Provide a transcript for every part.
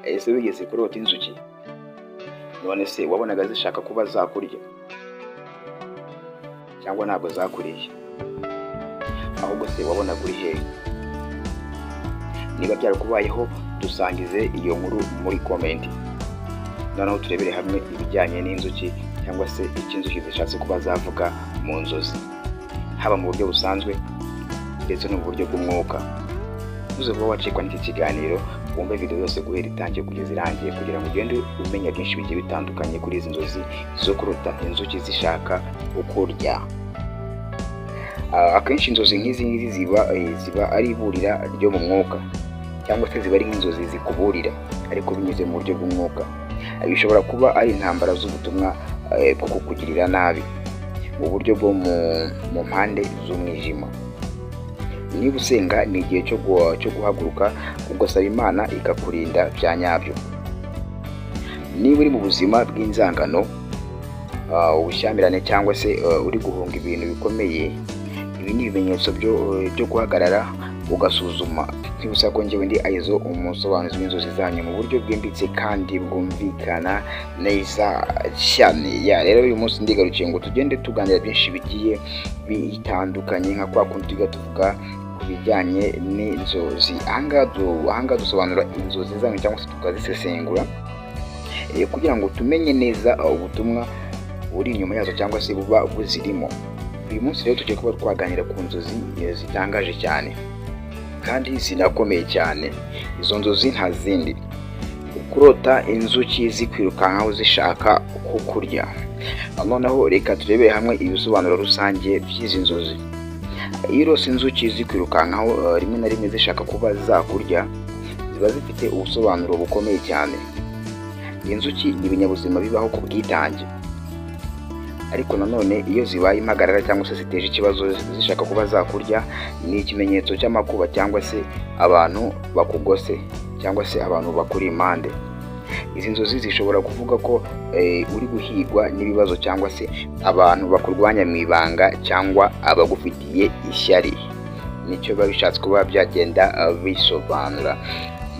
ese wigeze kurota inzuki? None se wabonaga zishaka kuba zakurya cyangwa ntabwo zakuriye? Ahubwo se wabonaga uri hehe? Niba byarakubayeho dusangize iyo nkuru muri komenti, noneho turebere hamwe ibijyanye n'inzuki cyangwa se icyo inzuki zishatse kuba zavuga mu nzozi, haba mu buryo busanzwe ndetse no mu buryo bw'umwuka. Uze kuba wacikwa n'iki kiganiro, wumve video yose guhera itangiye kugeza irangiye kugira ngo ugende umenya byinshi bigiye bitandukanye kuri izi nzozi zo kurota inzuki zishaka kukurya. Akenshi inzozi nk'izi ngizi ziba ari iburira ryo mu mwuka, cyangwa se ziba ari nk'inzozi zikuburira ariko binyuze mu buryo bw'umwuka. Bishobora kuba ari intambara z'ubutumwa bwo kukugirira nabi mu buryo bwo mu mpande z'umwijima. Niba usenga ni igihe cyo guhaguruka ugasaba Imana ikakurinda bya nyabyo. Niba uri mu buzima bw'inzangano, ubushyamirane cyangwa se uri guhunga ibintu bikomeye, ibi ni ibimenyetso byo guhagarara ugasuzuma. Ntibusa ko njyewe ndi Aizo, umusobanuzi w'inzozi zanyu mu buryo bwimbitse kandi bwumvikana neza cyane. Rero uyu munsi ndigarukiye ngo tugende tuganira byinshi bigiye bitandukanye nka kwa kundi tuga tuvuga ku bijyanye n'inzozi. Ahangaha dusobanura inzozi zanyu cyangwa se tukazisesengura kugira ngo tumenye neza ubutumwa buri inyuma yazo cyangwa se buba buzirimo. Uyu munsi rero tugiye kuba twaganira ku nzozi zitangaje cyane kandi zinakomeye cyane. Izo nzozi nta zindi: kurota inzuki zikwirukankaho zishaka kukurya. Noneho reka turebere hamwe ibisobanuro rusange by'izi nzozi. Iyo urose inzuki zikwirukankaho rimwe na rimwe zishaka kuba zakurya, ziba zifite ubusobanuro bukomeye cyane. Inzuki ni ibinyabuzima bibaho ku bwitange, ariko nanone iyo zibaye impagarara cyangwa se ziteje ikibazo zishaka kuba zakurya, ni ikimenyetso cy'amakuba cyangwa se abantu bakugose cyangwa se abantu bakuri impande. Izi nzozi zishobora kuvuga ko uri guhigwa n'ibibazo cyangwa se abantu bakurwanya mu ibanga cyangwa abagufitiye ishyari. Nicyo biba bishatse kuba byagenda bisobanura.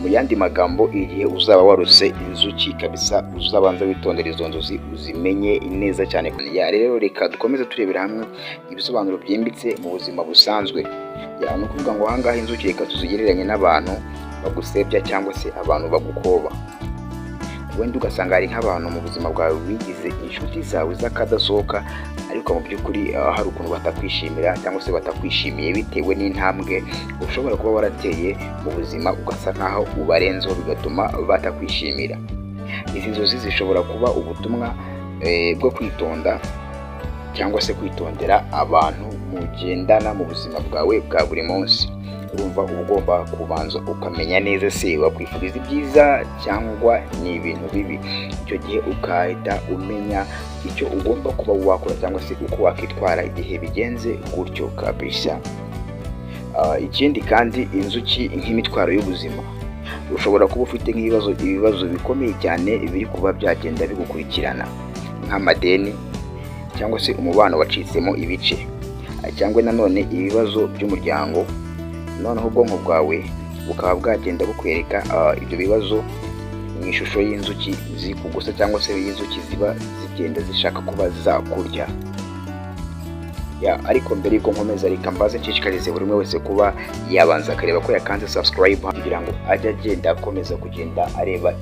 Mu yandi magambo, igihe uzaba warose inzuki kabisa, uzabanza witondera izo nzozi uzimenye neza cyane. Rero reka dukomeze turebera hamwe ibisobanuro byimbitse mu buzima busanzwe. Ni ukuvuga ngo ahangaha inzuki reka tuzigereranye n'abantu bagusebya cyangwa se abantu bagukoba. Wenda ugasanga hari nk'abantu mu buzima bwawe wigize inshuti zawe z'akadasohoka, ariko mu by'ukuri hari ukuntu batakwishimira cyangwa se batakwishimiye bitewe n'intambwe ushobora kuba warateye mu buzima, ugasa nkaho ubarenzeho bigatuma batakwishimira. Izi nzozi zishobora kuba ubutumwa bwo kwitonda cyangwa se kwitondera abantu mugendana mu buzima bwawe bwa buri munsi. Urumva uba ugomba kubanza ukamenya neza se bakwifuriza ibyiza cyangwa ni ibintu bibi. Icyo gihe ukahita umenya icyo ugomba kuba wakora cyangwa se uko wakitwara igihe bigenze gutyo kabisa. Ikindi kandi, inzuki nk'imitwaro y'ubuzima. Ushobora kuba ufite ibibazo bikomeye cyane biri kuba byagenda bigukurikirana, nk'amadeni cyangwa se umubano wacitsemo ibice, cyangwa nanone ibibazo by'umuryango. Noneho ubwonko bwawe bukaba bwagenda bukwereka ibyo bibazo mu ishusho y'inzuki zikugusa cyangwa se y'inzuki ziba zigenda zishaka kuba zakurya. Ariko mbere y'uko nkomeza, reka mbaze nshishikarize buri umwe wese kuba yabanza akareba ko yakanze subscribe kugira ngo ajye agenda akomeza kugenda areba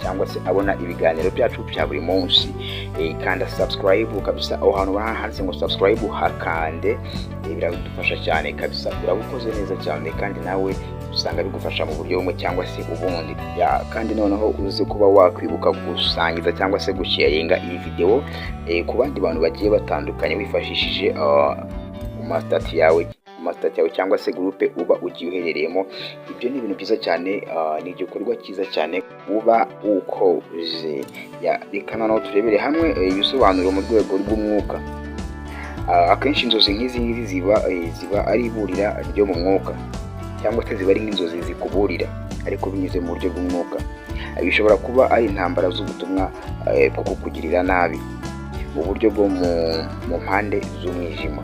cyangwa se abona ibiganiro byacu bya buri munsi. Kanda subscribe kabisa, aho hantu handitse ngo subscribe hakande, biradufasha cyane kabisa. Urabukoze neza cyane kandi nawe usanga bigufasha mu buryo bumwe cyangwa se ubundi. Kandi noneho uze kuba wakwibuka gusangiza cyangwa se gusharinga iyi video ku bandi bantu bagiye batandukanye wifashishije amasitati yawe cyangwa se groupe uba ugiye uherereyemo. Ibyo ni ibintu byiza cyane, ni igikorwa cyiza cyane uba ukoze. Reka noneho turebere hamwe ibisobanuro mu rwego rw'umwuka. Akenshi inzozi nk'izi ngizi ziba ari iburira ryo mu mwuka, cyangwa se ziba ari nk'inzozi zikuburira ariko binyuze mu buryo bw'umwuka. Bishobora kuba ari intambara z'ubutumwa bwo kukugirira nabi mu buryo bwo mu mpande z'umwijima.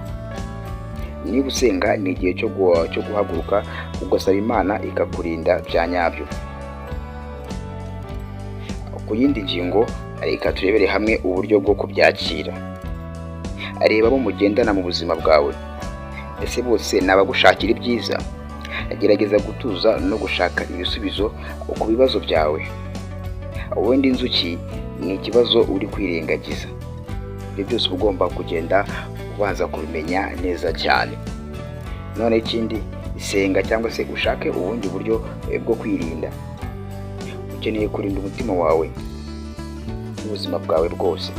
Niba usenga ni igihe cyo guhaguruka ugasaba Imana ikakurinda bya nyabyo. Ku yindi ngingo reka turebere hamwe uburyo bwo kubyakira. Reba abo mugendana mu buzima bwawe, ese bose ni abagushakira ibyiza? Gerageza gutuza no gushaka ibisubizo ku bibazo byawe. Wenda inzuki ni ikibazo uri kwirengagiza. Ibyo byose uba ugomba kugenda ubanza kubimenya neza cyane. None ikindi, senga cyangwa se ushake ubundi buryo bwo kwirinda. Ukeneye kurinda umutima wawe n'ubuzima bwawe bwose.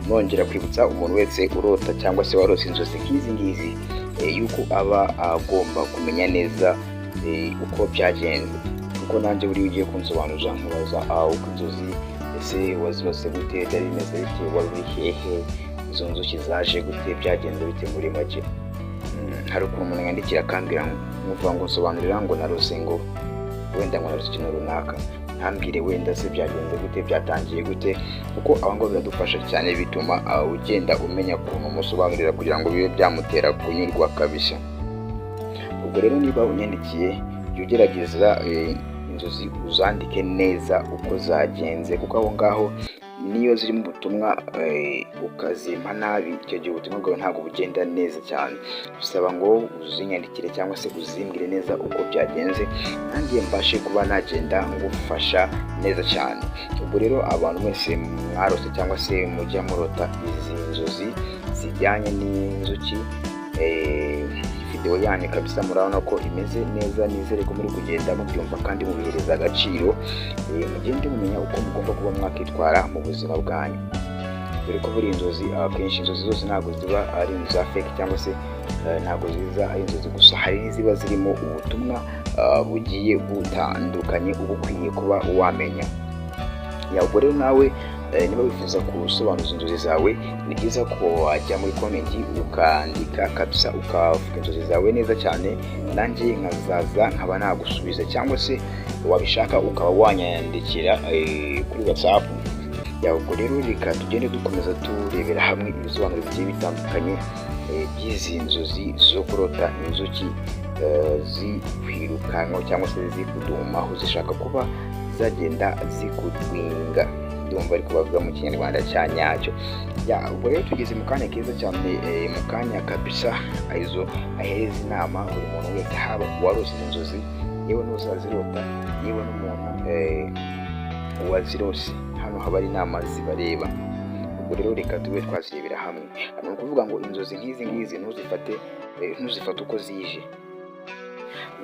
Nongera kwibutsa umuntu wese urota cyangwa se warose inzozi nk'izi ngizi yuko aba agomba kumenya neza uko byagenze, kuko nanjye buri ugiye kunsobanuza nkubaza uko inzozi ese wazirose gute, byari bimeze bite, wari uri hehe, izo nzuki zaje gute, byagenze bite muri make. Hari ukuntu umuntu yandikira akambwira nkuvuga ngo nsobanurira ngo narose ngo wenda ngo narose ikintu runaka, ntambwire wenda se byagenze gute, byatangiye gute, kuko aba ngabo biradufasha cyane, bituma ugenda umenya ukuntu umusobanurira kugira ngo bibe byamutera kunyurwa kabisa. Ubwo rero niba unyandikiye jya ugerageza inzozi uzandike neza uko zagenze, kuko aho ngaho niyo ziri mu butumwa ukazimpa nabi, icyo gihe ubutumwa bwawe ntabwo bugenda neza cyane. Bisaba ngo uzinyandikire cyangwa se uzimbwire neza uko byagenze, nanjye mbashe kuba nagenda ngufasha neza cyane. Ubwo rero abantu mwese mwarose cyangwa se mujya murota izi nzozi zijyanye n'inzuki, video yanyu kabisa murabona ko imeze neza, nizere ko muri kugenda mubyumva kandi mubihereza agaciro. Mugende mumenya uko mugomba kuba mwakitwara mu buzima bwanyu, dore ko buri inzozi akenshi inzozi zose ntabwo ziba ari za fake cyangwa se ntabwo ziza ari inzozi gusa, hari n'iziba zirimo ubutumwa bugiye butandukanye uba ukwiye kuba wamenya. Ubwo rero nawe niba wifuza gusobanuza inzozi zawe, ni byiza ko wajya muri comment ukandika kabisa ukavuga inzozi zawe neza cyane, nanjye nkazaza nkaba nagusubiza, cyangwa se wabishaka ukaba wanyandikira kuri WhatsApp. Ubwo rero reka tugende dukomeza turebera hamwe ibisobanuro bigiye bitandukanye by'izi nzozi zo kurota inzuki zikwirukanka cyangwa se zikudumaho zishaka kuba zagenda zikudwinga. Ndumva ariko bavuga mu Kinyarwanda cya nyacyo. Ubwo rero tugeze mu kanya keza cyane, mu kanya kabisa izo ahereza inama buri muntu wese, haba uwarose inzozi, yewe n'uzazirota, yewe n'umuntu wazirose. Hano haba ari inama zibareba. Ubwo rero reka tube twazirebera hamwe. Ni ukuvuga ngo inzozi nk'izi ngizi ntuzifate uko zije.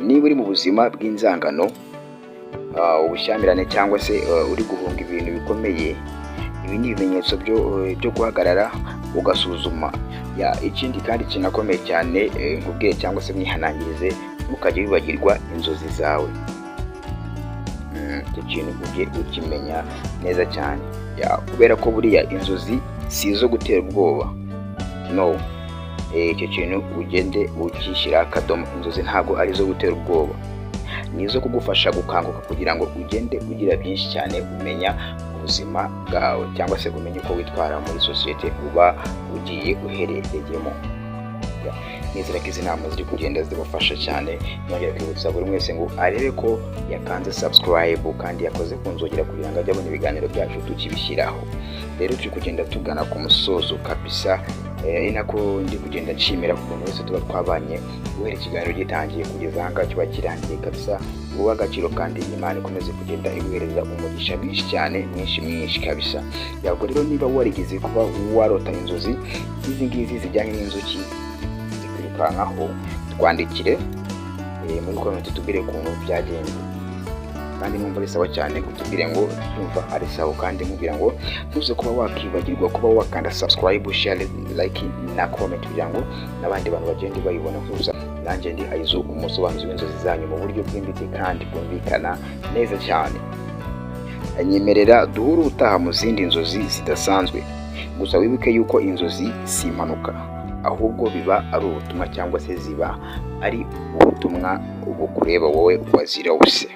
Niba uri mu buzima bw'inzangano, ubushyamirane cyangwa se uri guhunga ibintu bikomeye, ibi ni ibimenyetso byo guhagarara ugasuzuma. Ikindi kandi kinakomeye cyane nkubwiye cyangwa se mwihanangirize, ntukajye wibagirwa inzozi zawe. Icyo kintu ujye ukimenya neza cyane, kubera ko buriya inzozi si izo gutera ubwoba, no. Icyo kintu ugende ukishyira akadomo. Inzozi ntabwo ari izo gutera ubwoba, ni izo kugufasha gukanguka kugira ngo ugende ugira byinshi cyane umenya ubuzima bwawe, cyangwa se umenya uko witwara muri sosiyete uba ugiye uherereyemo. Nizera ko izi nama ziri kugenda zibafasha cyane. Nongera kwibutsa buri mwese ngo arebe ko yakanze subscribe kandi yakoze kunzogera kugira ngo ajye abona ibiganiro byacu tukibishyiraho. Rero turi kugenda tugana ku musozo kabisa, nako ndi kugenda nshimira umuntu wese tuba twabanye guhera ikiganiro gitangiye kugeza aha ngaha kiba kirangiye kabisa. Uba agaciro kandi Imana ikomeze kugenda iguhereza umugisha mwinshi cyane, mwinshi kabisa. Ubwo rero niba warigeze kuba warota inzozi izi ngizi zijyanye n'inzuki zikwirukankaho, twandikire muri comment tubwire ukuntu byagenze, kandi numva ari sawa cyane kutubwire ngo numva ari sawa, kandi mubwira ngo ntuze kuba wakibagirwa kuba wakanda subscribe, share, like na comment kugira ngo n'abandi bantu bagende bayibona kuza nanjye ndi aizo umusobanuzi w'inzozi zanyu mu buryo bwimbitse kandi bwumvikana neza cyane. Nyemerera duhura utaha mu zindi nzozi zidasanzwe, gusa wibuke yuko inzozi si impanuka, ahubwo biba ari ubutumwa cyangwa se ziba ari ubutumwa bukureba wowe wazirose.